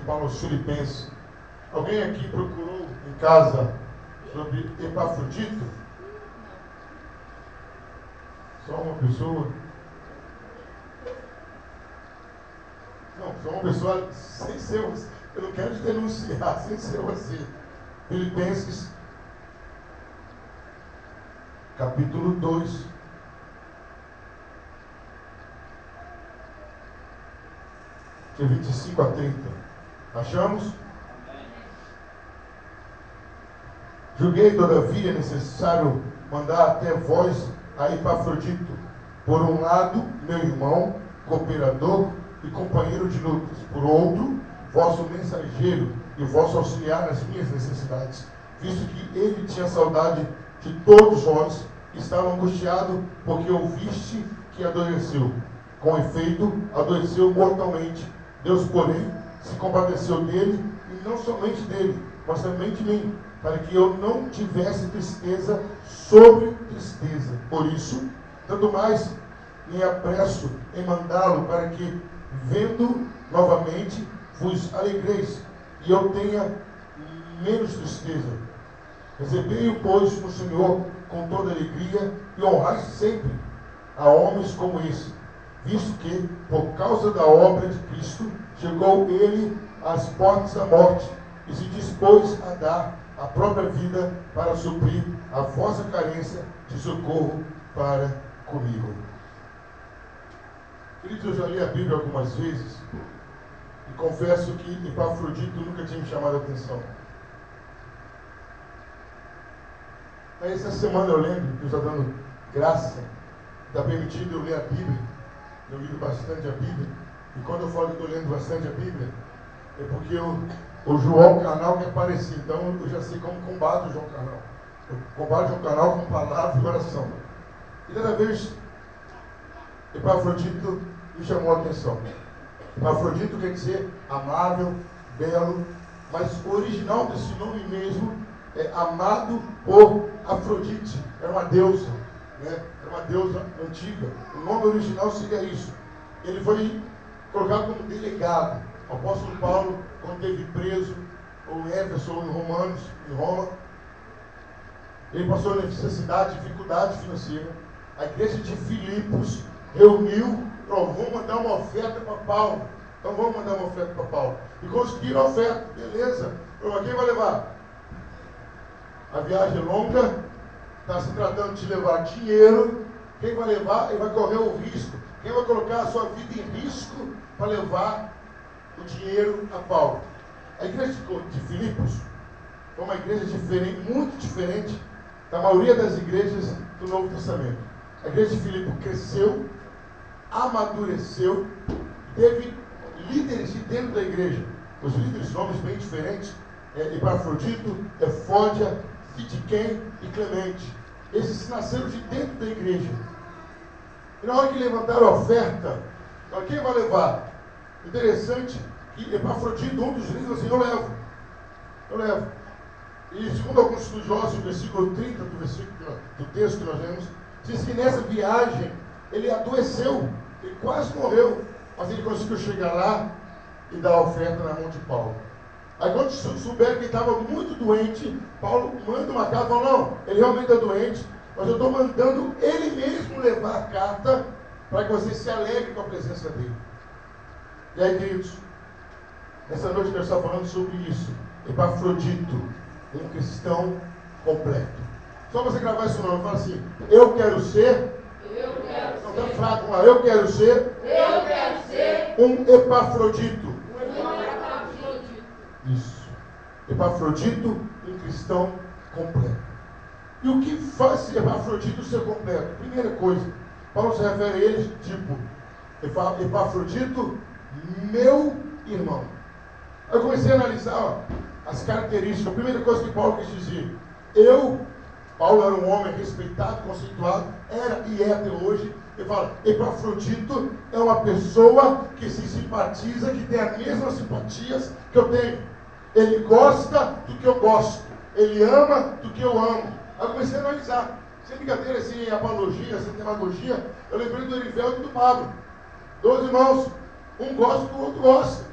Paulo aos Filipenses. Alguém aqui procurou em casa sobre Epafrodito? Só uma pessoa? Não, só uma pessoa sem ser, eu não quero te denunciar, sem ser você. Filipenses, capítulo 2. De 25 a 30. Achamos? Julguei, todavia, necessário mandar até vós a Epafrodito, por um lado, meu irmão, cooperador e companheiro de lutas, por outro, vosso mensageiro e vosso auxiliar nas minhas necessidades, visto que ele tinha saudade de todos vós, e estava angustiado porque ouviste que adoeceu. Com efeito, adoeceu mortalmente. Deus, porém, se compadeceu dele, e não somente dele, mas também de mim, para que eu não tivesse tristeza sobre tristeza. Por isso, tanto mais me apresso em mandá-lo, para que, vendo novamente, vos alegreis, e eu tenha menos tristeza. Recebei-o, pois, no Senhor com toda alegria, e honrai sempre a homens como esse, visto que, por causa da obra de Cristo, chegou ele às portas da morte, e se dispôs a dar a própria vida para suprir a vossa carência de socorro para comigo. Queridos, eu já li a Bíblia algumas vezes, e confesso que Epafrodito nunca tinha me chamado a atenção. Mas essa semana eu lembro, Deus está dando graça, está permitindo eu ler a Bíblia. Eu lido bastante a Bíblia, e quando eu falo que estou lendo bastante a Bíblia, é porque o João Canal quer aparecer, então eu já sei como combato o João Canal. Eu combato o João Canal com palavra e oração. E cada vez, Epafrodito me chamou a atenção. Epafrodito quer dizer amável, belo, mas o original desse nome mesmo é amado por Afrodite, era uma deusa, né? Era uma deusa antiga. O nome original seria isso. Ele foi colocado como delegado. O apóstolo Paulo, quando esteve preso, ou em Éfeso, ou em Roma, ele passou necessidade, dificuldade financeira. A igreja de Filipos reuniu, vamos mandar uma oferta para Paulo. Então vamos mandar uma oferta para Paulo. E conseguiram a oferta, beleza. Quem vai levar? A viagem é longa, está se tratando de levar dinheiro. Quem vai levar, ele vai correr o risco. Quem vai colocar a sua vida em risco para levar o dinheiro a Paulo? A igreja de Filipos foi uma igreja diferente, muito diferente da maioria das igrejas do Novo Testamento. A igreja de Filipos cresceu, amadureceu, teve líderes de dentro da igreja. Os líderes, nomes bem diferentes, Epafrodito, Efódia, Fidiquém e Clemente. Esses nasceram de dentro da igreja. E na hora que levantaram a oferta, quem vai levar? Interessante que Epafrodito, um dos líderes, assim, eu levo. E segundo alguns estudiosos, o versículo 30 do texto que nós lemos, diz que nessa viagem ele adoeceu, ele quase morreu, mas ele conseguiu chegar lá e dar a oferta na mão de Paulo. Aí quando souberam que ele estava muito doente, Paulo manda uma carta e fala, não, ele realmente está doente, mas eu estou mandando ele mesmo levar a carta para que você se alegre com a presença dele. E aí, queridos, nessa noite nós estamos falando sobre isso. Epafrodito, um cristão completo. Só você gravar esse nome, fala assim, eu quero ser, não está fraco lá, eu quero ser um Epafrodito. Isso. Epafrodito, um cristão completo. E o que faz Epafrodito ser completo? Primeira coisa, Paulo se refere a eles tipo, Epafrodito, meu irmão. Eu comecei a analisar as características. A primeira coisa que Paulo quis dizer, Paulo era um homem respeitado, conceituado, era e é até hoje. Ele fala, Epafrodito é uma pessoa que se simpatiza, que tem as mesmas simpatias que eu tenho. Ele gosta do que eu gosto. Ele ama do que eu amo. Aí eu comecei a analisar. Sem brincadeira, sem apologia, sem demagogia, eu lembrei do Erivelto e do Pablo. Dois irmãos, um gosta do outro gosta.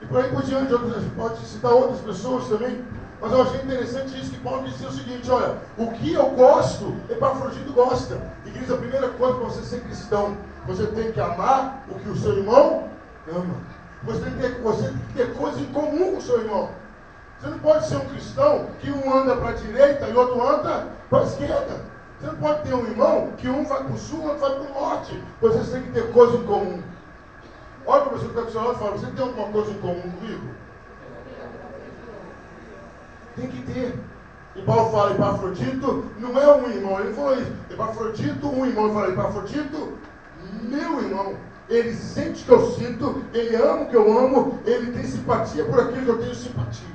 E por aí por diante, pode citar outras pessoas também. Mas eu achei interessante isso, que Paulo disse o seguinte: olha, o que eu gosto, Epafrodito gosta. E diz a primeira coisa para você ser cristão: você tem que amar o que o seu irmão ama. Você tem que ter coisa em comum com o seu irmão. Você não pode ser um cristão que um anda para a direita e outro anda para a esquerda. Você não pode ter um irmão que um vai para o sul e outro vai para o norte. Vocês têm que ter coisa em comum. Olha para você que está com o seu lado e fala: você tem alguma coisa em comum comigo? Tem que ter. E Paulo fala: Epafrodito não é um irmão. Ele falou isso: Epafrodito, um irmão. Ele fala: Epafrodito, meu irmão. Ele sente o que eu sinto, ele ama o que eu amo, ele tem simpatia por aquilo que eu tenho simpatia.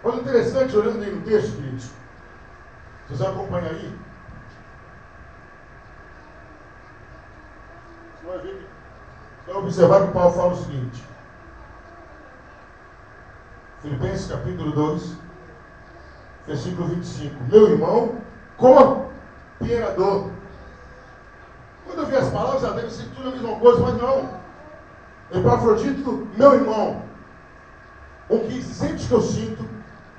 Olha, interessante, olhando aí no texto, queridos. Vocês acompanham aí? Você vai ver que, vai observar que Paulo fala o seguinte. Filipenses capítulo 2, versículo 25. Meu irmão, cooperador. Quando eu vi as palavras, deve ser tudo a mesma coisa, mas não. Epafrodito, meu irmão, um que sente o que eu sinto,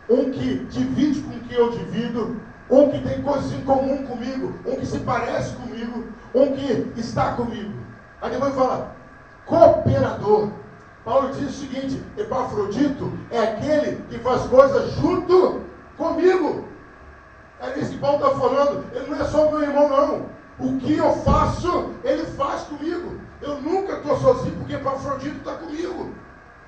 um que divide com o que eu divido, um que tem coisas em comum comigo, um que se parece comigo, um que está comigo. Aí depois fala, cooperador. Paulo diz o seguinte: Epafrodito é aquele que faz coisas junto comigo. É isso que Paulo está falando. Ele não é só meu irmão, não. O que eu faço, ele faz comigo. Eu nunca estou sozinho, porque Epafrodito está comigo.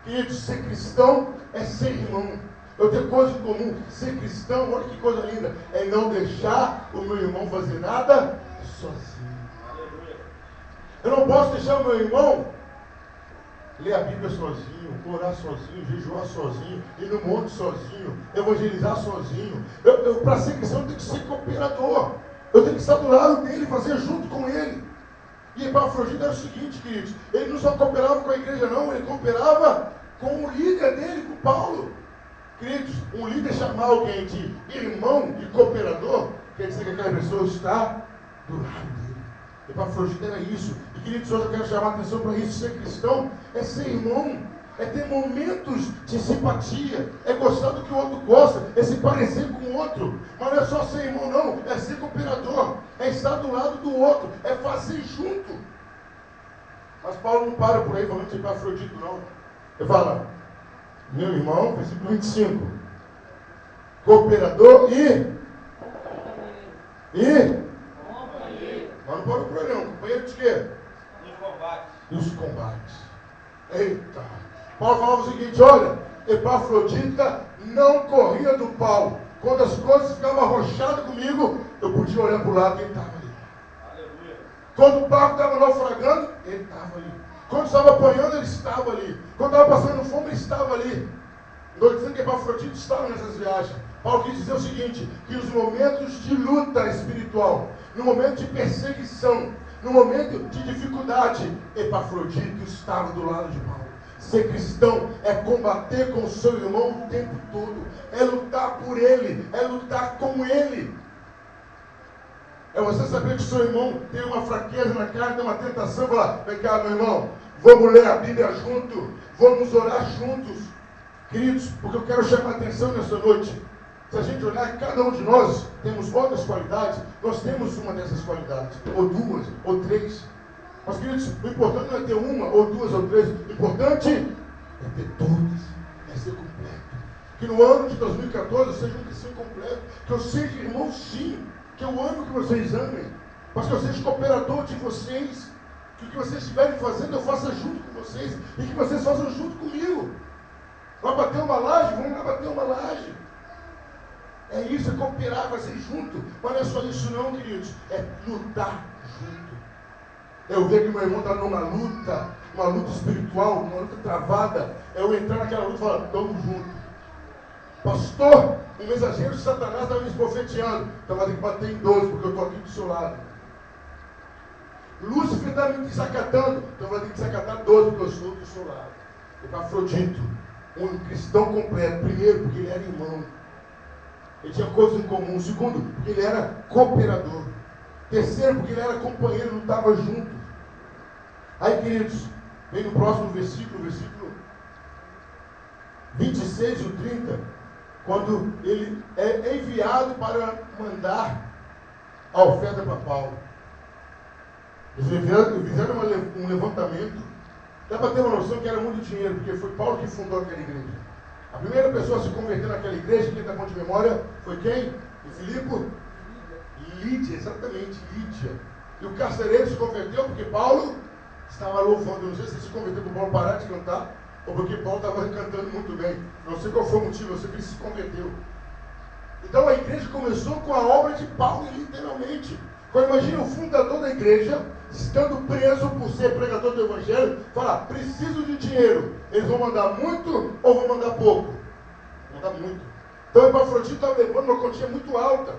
Queridos, ser cristão é ser irmão. Eu tenho coisa em comum. Ser cristão, olha que coisa linda, é não deixar o meu irmão fazer nada sozinho. Eu não posso deixar o meu irmão ler a Bíblia sozinho, orar sozinho, jejuar sozinho, ir no monte sozinho, evangelizar sozinho. Para ser cristão, eu tenho que ser cooperador. Eu tenho que estar do lado dele, fazer junto com ele. E Epafrodito era o seguinte, queridos: ele não só cooperava com a igreja, não, ele cooperava com o líder dele, com Paulo. Queridos, um líder chamar alguém de irmão e cooperador, quer dizer que aquela pessoa está do lado dele. Epafrodito era isso. E queridos, hoje eu quero chamar a atenção para isso. Ser cristão é ser irmão, é ter momentos de simpatia, é gostar do que o outro gosta, é se parecer com o outro. Mas não é só ser irmão, não, é ser cooperador, é estar do lado do outro, é fazer junto. Mas Paulo não para por aí falando de Epafrodito, não. Ele fala, meu irmão, versículo 25, cooperador e mas não parou por aí, não. Companheiro de quê? Dos combates. Eita! Paulo falava o seguinte: olha, Epafrodita não corria do pau. Quando as coisas ficavam arrochadas comigo, eu podia olhar para o lado e ele estava ali. Aleluia. Quando o barco estava naufragando, ele estava ali. Quando estava apanhando, ele estava ali. Quando estava passando fome, ele estava ali. Estou dizendo que Epafrodito estava nessas viagens. Paulo quis dizer o seguinte: que os momentos de luta espiritual, no momento de perseguição, no momento de dificuldade, Epafrodito estava do lado de Paulo. Ser cristão é combater com o seu irmão o tempo todo, é lutar por ele, é lutar com ele. É você saber que o seu irmão tem uma fraqueza na carne, tem uma tentação, falar: vem cá, meu irmão, vamos ler a Bíblia junto, vamos orar juntos. Queridos, porque eu quero chamar a atenção nessa noite. Se a gente olhar, cada um de nós temos outras qualidades, nós temos uma dessas qualidades, ou duas, ou três. Mas, queridos, o importante não é ter uma, ou duas, ou três. O importante é ter todas, é ser completo. Que no ano de 2014 eu seja um cristão completo, que eu seja irmão, sim, que eu amo que vocês amem, mas que eu seja cooperador de vocês, que o que vocês estiverem fazendo eu faça junto com vocês, e que vocês façam junto comigo. Vai bater uma laje? Vamos lá bater uma laje. É isso, é cooperar, vai ser junto. Mas não é só isso não, queridos. É lutar junto. Eu ver que meu irmão está numa luta espiritual, uma luta travada. Eu entrar naquela luta e falar: estamos juntos. Pastor, um mensageiro de Satanás está me esbofeteando. Então vai ter que bater em 12, porque eu estou aqui do seu lado. Lúcifer está me desacatando. Então vai ter que desacatar 12, porque eu estou do seu lado. Epafrodito, um cristão completo. Primeiro, porque ele era irmão. Ele tinha coisas em comum. Segundo, porque ele era cooperador. Terceiro, porque ele era companheiro, lutava junto. Aí, queridos, vem no próximo versículo 26 e o 30, quando ele é enviado para mandar a oferta para Paulo. Eles fizeram um levantamento. Dá para ter uma noção que era muito dinheiro, porque foi Paulo que fundou aquela igreja. A primeira pessoa a se converter naquela igreja, quem está com de memória, foi quem? O Filipe? Lídia, exatamente, Lídia. E o carcereiro se converteu porque Paulo estava louvando. Eu não sei se ele se converteu para Paulo parar de cantar, ou porque Paulo estava cantando muito bem. Não sei qual foi o motivo, eu sei que ele se converteu. Então a igreja começou com a obra de Paulo, literalmente. Agora imagina o fundador da igreja, estando preso por ser pregador do evangelho, falar, preciso de dinheiro. Eles vão mandar muito ou vão mandar pouco? Vão mandar muito. Então Epafrodito estava levando uma quantia muito alta.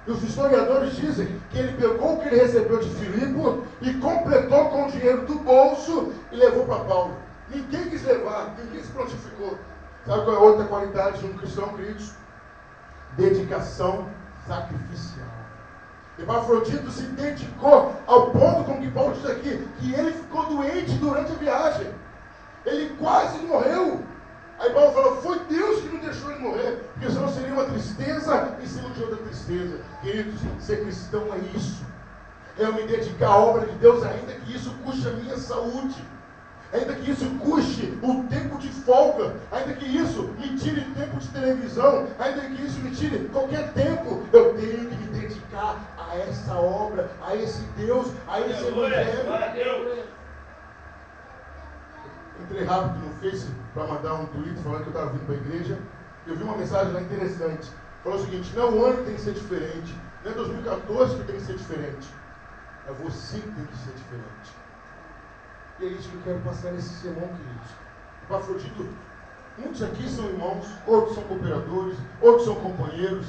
E os historiadores dizem que ele pegou o que ele recebeu de Filipe e completou com o dinheiro do bolso e levou para Paulo. Ninguém quis levar, ninguém se prontificou. Sabe qual é a outra qualidade de um cristão, queridos? Dedicação sacrificial. Epafrodito se dedicou ao ponto, como que Paulo diz aqui, que ele ficou doente durante a viagem. Ele quase morreu. Aí Paulo falou, foi Deus que não deixou ele morrer, porque senão seria uma tristeza em cima de outra tristeza. Queridos, ser cristão é isso. É eu me dedicar à obra de Deus, ainda que isso custe a minha saúde. Ainda que isso custe o tempo de folga, ainda que isso me tire tempo de televisão, ainda que isso me tire qualquer tempo, eu tenho que me dedicar a essa obra, a esse Deus, a esse Evangelho. Entrei rápido no Face para mandar um tweet falando que eu estava vindo para a igreja. Eu vi uma mensagem lá interessante. Falou o seguinte, não o ano tem que ser diferente, não é 2014 que tem que ser diferente, é você que tem que ser diferente. E é isso que eu quero passar nesse sermão, queridos. Epafrodito, muitos aqui são irmãos, outros são cooperadores, outros são companheiros,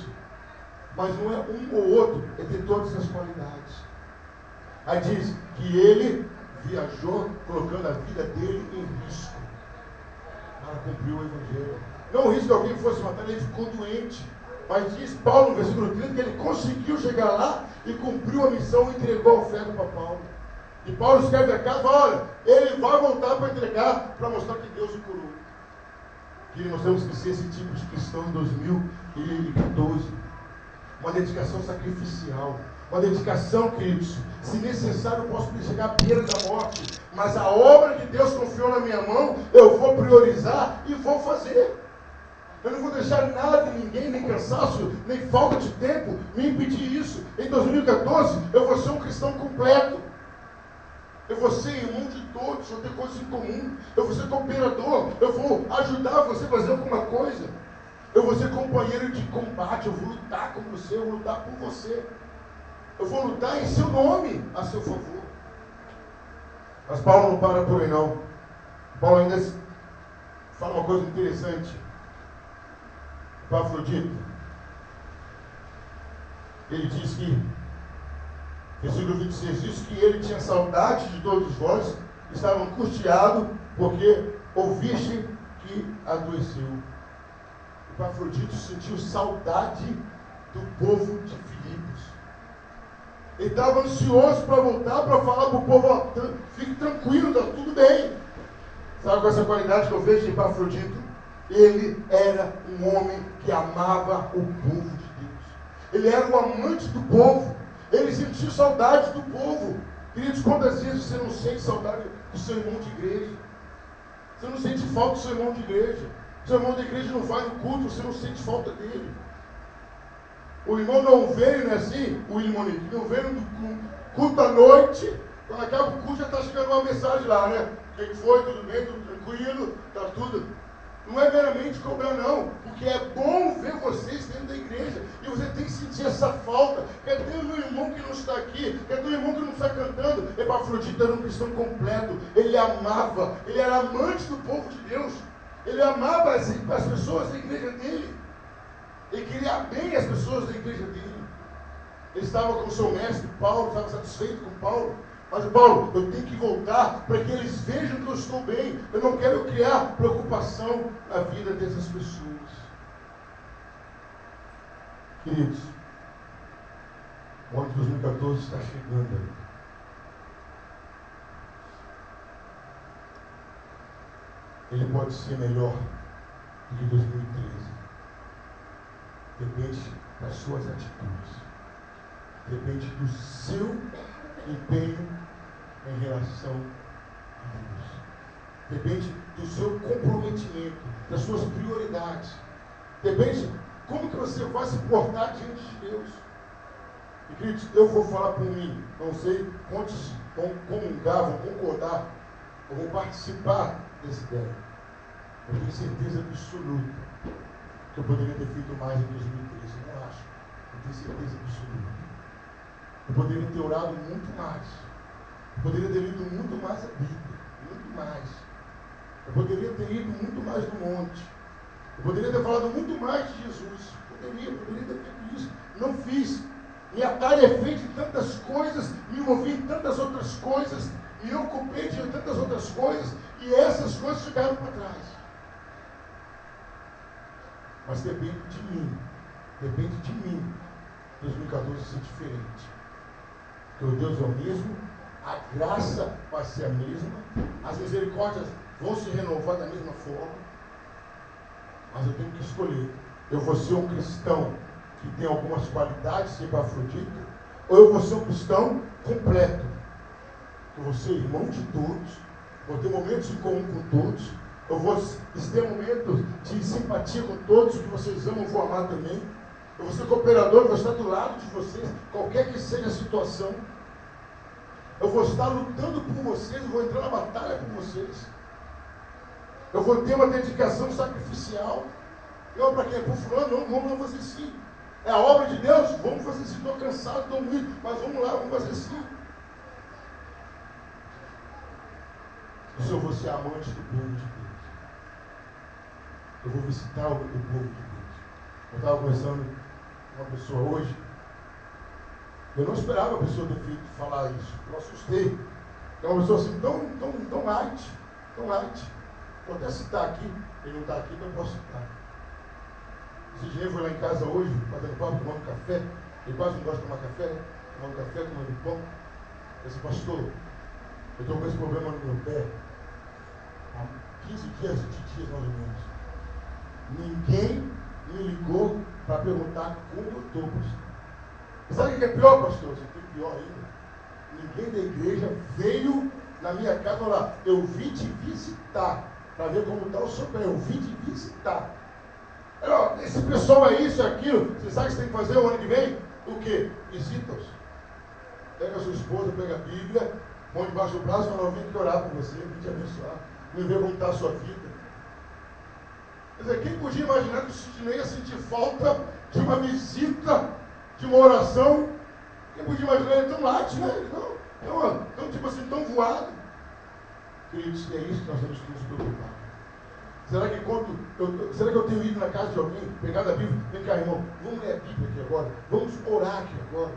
mas não é um ou outro, é ter todas as qualidades. Aí diz que ele viajou colocando a vida dele em risco para cumprir o Evangelho. Não o risco de alguém fosse matar, ele ficou doente. Mas diz Paulo no versículo 30 que ele conseguiu chegar lá e cumpriu a missão e entregou a oferta para Paulo. E Paulo escreve a casa, olha, ele vai voltar para entregar, para mostrar que Deus o curou. Que nós temos que ser esse tipo de cristão em 2014. Uma dedicação sacrificial. Uma dedicação, queridos, se necessário eu posso chegar à beira da morte. Mas a obra que Deus confiou na minha mão, eu vou priorizar e vou fazer. Eu não vou deixar nada de ninguém, nem cansaço, nem falta de tempo, me impedir isso. Em 2014, eu vou ser um cristão completo. Eu vou ser irmão de todos, eu vou ter coisas em comum. Eu vou ser cooperador, eu vou ajudar você a fazer alguma coisa. Eu vou ser companheiro de combate, eu vou lutar com você, eu vou lutar por você. Eu vou lutar em seu nome, a seu favor. Mas Paulo não para por aí não. Paulo ainda fala uma coisa interessante. Epafrodito, ele diz que, versículo 26, diz que ele tinha saudade de todos vós, estava angustiado, porque ouviste que adoeceu. Epafrodito sentiu saudade do povo de Filipos. Ele estava ansioso para voltar, para falar para o povo, ó, fique tranquilo, está tudo bem. Sabe qual é essa qualidade que eu vejo de Epafrodito? Ele era um homem que amava o povo de Deus. Ele era um amante do povo. Ele sentiu saudade do povo. Queridos, quantas vezes você não sente saudade do seu irmão de igreja? Você não sente falta do seu irmão de igreja. Seu irmão de igreja não vai no culto, você não sente falta dele. O irmão não veio, não é assim? O irmão não veio no culto à noite. Quando acaba o culto já está chegando uma mensagem lá, né? O que foi? Tudo bem? Tudo tranquilo? Está tudo... Não é meramente cobrar, não, porque é bom ver vocês dentro da igreja, e você tem que sentir essa falta. Cadê o meu irmão que não está aqui? Cadê o irmão que não está cantando? Epafrodito era um cristão completo, ele amava, ele era amante do povo de Deus, ele amava as pessoas da igreja dele, ele queria bem as pessoas da igreja dele. Ele estava com o seu mestre Paulo, estava satisfeito com Paulo. Mas Paulo, eu tenho que voltar para que eles vejam que eu estou bem. Eu não quero criar preocupação na vida dessas pessoas. Queridos, o ano de 2014 está chegando aí. Ele pode ser melhor do de 2013 depende das suas atitudes, depende do seu empenho em relação a Deus, depende do seu comprometimento, das suas prioridades, depende como que você vai se portar diante de Deus. E queridos, eu vou falar por mim, não sei quantos vão comungar, vão concordar, eu vou participar dessa ideia. Eu tenho certeza absoluta que eu poderia ter feito mais em 2013, eu não acho. Eu tenho certeza absoluta. Eu poderia ter orado muito mais. Eu poderia ter lido muito mais a Bíblia, muito mais. Eu poderia ter ido muito mais no monte. Eu poderia ter falado muito mais de Jesus. Poderia ter feito isso. Não fiz. Me atarefei de tantas coisas, me envolvi em tantas outras coisas, me ocupei de tantas outras coisas, e essas coisas ficaram para trás. Mas depende de mim. 2014 ser diferente. Porque o Deus é o mesmo, a graça vai ser a mesma, as misericórdias vão se renovar da mesma forma, mas eu tenho que escolher. Eu vou ser um cristão que tem algumas qualidades de Epafrodito, ou eu vou ser um cristão completo. Eu vou ser irmão de todos, vou ter momentos em comum com todos, eu vou ter momentos de simpatia com todos que vocês amam, eu vou amar também. Eu vou ser cooperador, eu vou estar do lado de vocês, qualquer que seja a situação. Eu vou estar lutando por vocês, eu vou entrar na batalha por vocês. Eu vou ter uma dedicação sacrificial. Eu, para quem? Para o fulano, não, vamos fazer sim. É a obra de Deus, vamos fazer sim. Estou cansado, estou moído, mas vamos lá, vamos fazer sim. Isso eu vou ser amante do povo de Deus. Eu vou visitar o povo de Deus. Eu estava conversando com uma pessoa hoje. Eu não esperava a pessoa ter feito falar isso. Eu assustei. É uma pessoa assim, tão light. Vou até citar aqui. Ele não está aqui, então eu posso citar. Esse engenheiro foi lá em casa hoje, fazendo papo, tomando café. Ele quase não gosta de tomar café, né? Tomando café, tomando pão. Eu disse, pastor, eu estou com esse problema no meu pé há 15 dias, 20 dias mais ou menos. Ninguém me ligou para perguntar como eu estou, pastor. E sabe o que é pior, pastor? Você tem pior ainda. Ninguém da igreja veio na minha casa falar, eu vim te visitar, para ver como está o seu pé, eu vim te visitar. Esse pessoal é isso, é aquilo. Você sabe o que você tem que fazer o ano que vem? O quê? Visita-os. Pega a sua esposa, pega a Bíblia, põe debaixo do braço e fala, eu vim te orar por você, vim te abençoar, vim ver como está a sua vida. Quer dizer, quem podia imaginar que o Sidney ia sentir falta de uma visita, de uma oração? Quem podia imaginar ele tão látil, né? Não, tipo assim, tão voado. Queridos, é isso que nós temos que nos preocupar. Será que eu tenho ido na casa de alguém, pegado a Bíblia? Vem cá, irmão, vamos ler a Bíblia aqui agora, vamos orar aqui agora.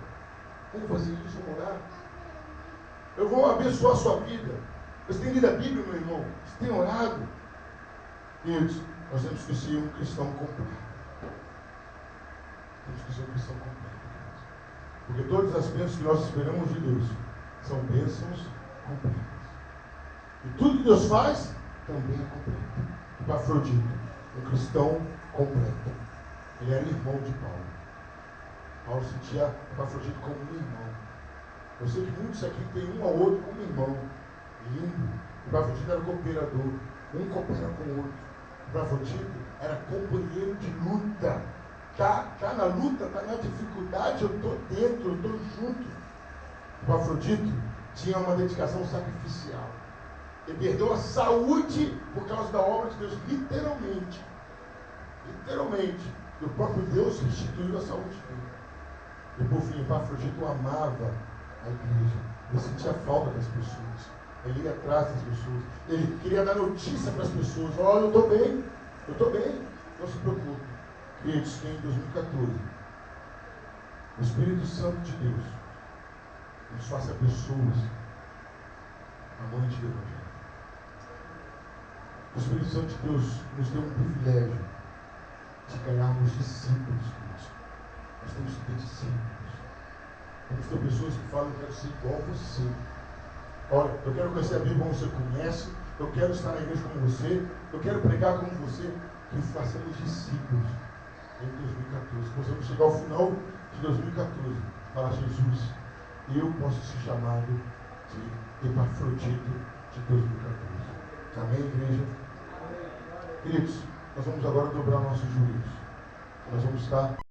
Vamos fazer isso, vamos orar. Eu vou abençoar a sua vida. Você tem lido a Bíblia, meu irmão? Você tem orado? Queridos, nós temos que ser um cristão completo. Temos que ser um cristão completo. Porque todas as bênçãos que nós esperamos de Deus são bênçãos completas. E tudo que Deus faz também é completo. Epafrodito, um cristão completo. Ele era irmão de Paulo. Paulo sentia Epafrodito como um irmão. Eu sei que muitos aqui têm um ao outro como irmão. Lindo. Epafrodito era cooperador. Um coopera com o outro. Epafrodito era companheiro de luta. Tá na luta, tá na dificuldade, eu estou dentro, eu estou junto. Epafrodito tinha uma dedicação sacrificial. Ele perdeu a saúde por causa da obra de Deus, literalmente. E o próprio Deus restituiu a saúde dele. E por fim, Epafrodito amava a igreja. Ele sentia falta das pessoas. Ele ia atrás das pessoas. Ele queria dar notícia para as pessoas. Olha, eu estou bem. Não se preocupe. Queridos, que em 2014, o Espírito Santo de Deus nos faça pessoas amantes do Evangelho. O Espírito Santo de Deus nos deu um privilégio de ganharmos discípulos, queridos. Nós temos que ter discípulos. Temos que ter pessoas que falam, eu quero ser igual a você. Olha, eu quero conhecer a Bíblia como você conhece, eu quero estar na igreja como você, eu quero pregar como você. que façamos discípulos em 2014. Possamos chegar ao final de 2014 para Jesus. Eu posso ser chamado de Epafrodito de 2014. Amém, igreja? Queridos, nós vamos agora dobrar nossos joelhos. Nós vamos estar